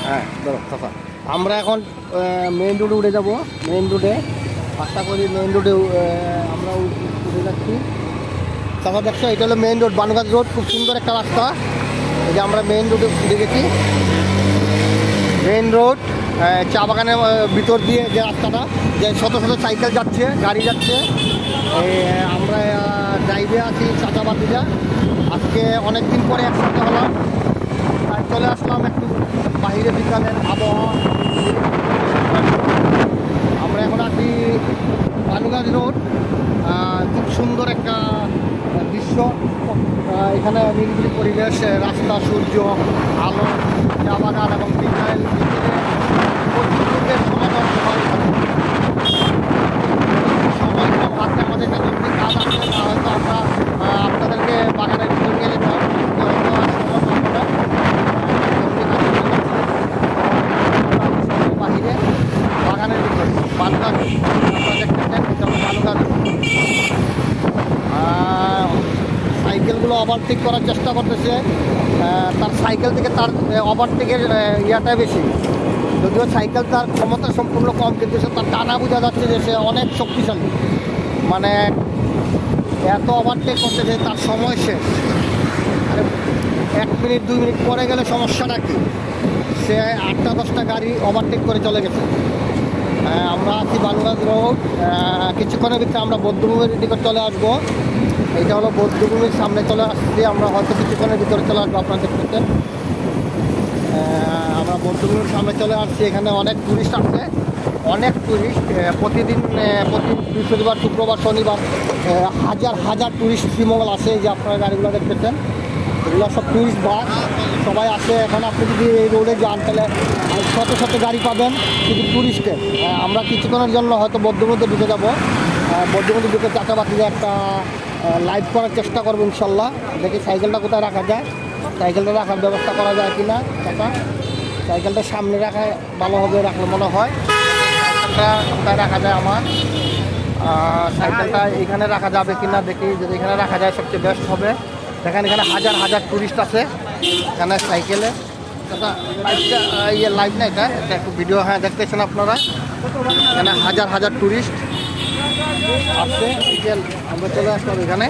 হ্যাঁ ধরো চাচা, আমরা এখন মেইন রোডে উঠে যাব। মেইন রোডে আশা করি মেইন রোডে আমরা উঠে যাচ্ছি। চাচা দেখছো, এটা হলো মেইন রোড, বানুগাছ রোড। খুব সুন্দর একটা রাস্তা। এই যে আমরা মেইন রোডে উঠে গেছি। মেইন রোড, চা বাগানের ভিতর দিয়ে যে রাস্তাটা, যে শত শত সাইকেল যাচ্ছে, গাড়ি যাচ্ছে। আমরা ড্রাইভে আছি চাচাবাতিরা। আজকে অনেক দিন পরে একসাথে হলাম, তাই চলে আসলাম একটু বাইরে বিকালের আবহাওয়া। আমরা এখন আছি বানুগাছ রোড। খুব সুন্দর একটা দৃশ্য। এখানে নিরিবিলি পরিবেশ, রাস্তা, সূর্য, আলো, চা বাগান এবং বিকাল সমাগম হয়। সময় কম হাতে আমাদের কাছে কাজ আছে, হয়তো আমরা আপনাদেরকে বাগানের ভিতর নিয়ে যেতাম, বাহিরে বাগানের ভিতরে বানুগাছ আপনারা দেখতেছেন, বানুগাছ। সাইকেলগুলো ওভারটেক করার চেষ্টা করতেছে। তার সাইকেল থেকে তার ওভারটেকের ইয়াটা বেশি, যদিও সাইকেল তার ক্ষমতা সম্পূর্ণ কম, কিন্তু সে তার টানা বোঝা যাচ্ছে যে সে অনেক শক্তিশালী। মানে এত ওভারটেক করতেছে, তার সময় শেষ। 1 মিনিট 2 মিনিট পরে গেলে সমস্যাটা কি, সে 8টা-10টা গাড়ি ওভারটেক করে চলে গেছে। আমরা আছি বানুগাছ রোড। কিছুক্ষণের ভিতরে আমরা বৌদ্ধভূমির দিকে চলে আসবো। এইটা হলো বৌদ্ধভূমির সামনে চলে আসছি আমরা, হয়তো কিছুক্ষণের ভিতরে চলে আসবো। আপনারা দেখতেছেন আমরা বৌদ্ধভূমির সামনে চলে আসছি। এখানে অনেক টুরিস্ট আসছে, অনেক টুরিস্ট। প্রতিদিন প্রতি বৃহস্পতিবার, শুক্রবার, শনিবার হাজার হাজার টুরিস্ট শ্রীমঙ্গল আসে। যে আপনারা গাড়িগুলো দেখতেছেন, এগুলো সব টুরিস্ট বাস, সবাই আসে। এখন আপনি যদি এই রোডে যান তাহলে শত শত গাড়ি পাবেন, কিন্তু টুরিস্টের। আমরা কিছুক্ষণের জন্য হয়তো বৌদ্ধমধ্যে ঢুকে যাবো। বৌদ্ধমধ্যে ঢুকে চাচাবাতিতে একটা লাইভ করার চেষ্টা করবো ইনশাল্লাহ। দেখি সাইকেলটা কোথায় রাখা যায়, সাইকেলটা রাখার ব্যবস্থা করা যায় কি না। চাচা, সাইকেলটা সামনে রাখা ভালো হবে, রাখলে মনে হয়। সাইকেলটা কোথায় রাখা যায় আমার, সাইকেলটা এখানে রাখা যাবে কি না দেখি। যদি এখানে রাখা যায় সবচেয়ে বেস্ট হবে। দেখেন এখানে হাজার হাজার টুরিস্ট আছে এখানে সাইকেলে। লাইভটা লাইভ না, এটা একটু ভিডিও। হ্যাঁ দেখতেছেন আপনারা, এখানে হাজার হাজার টুরিস্ট আসছে। আমরা চলে আসলাম এখানে।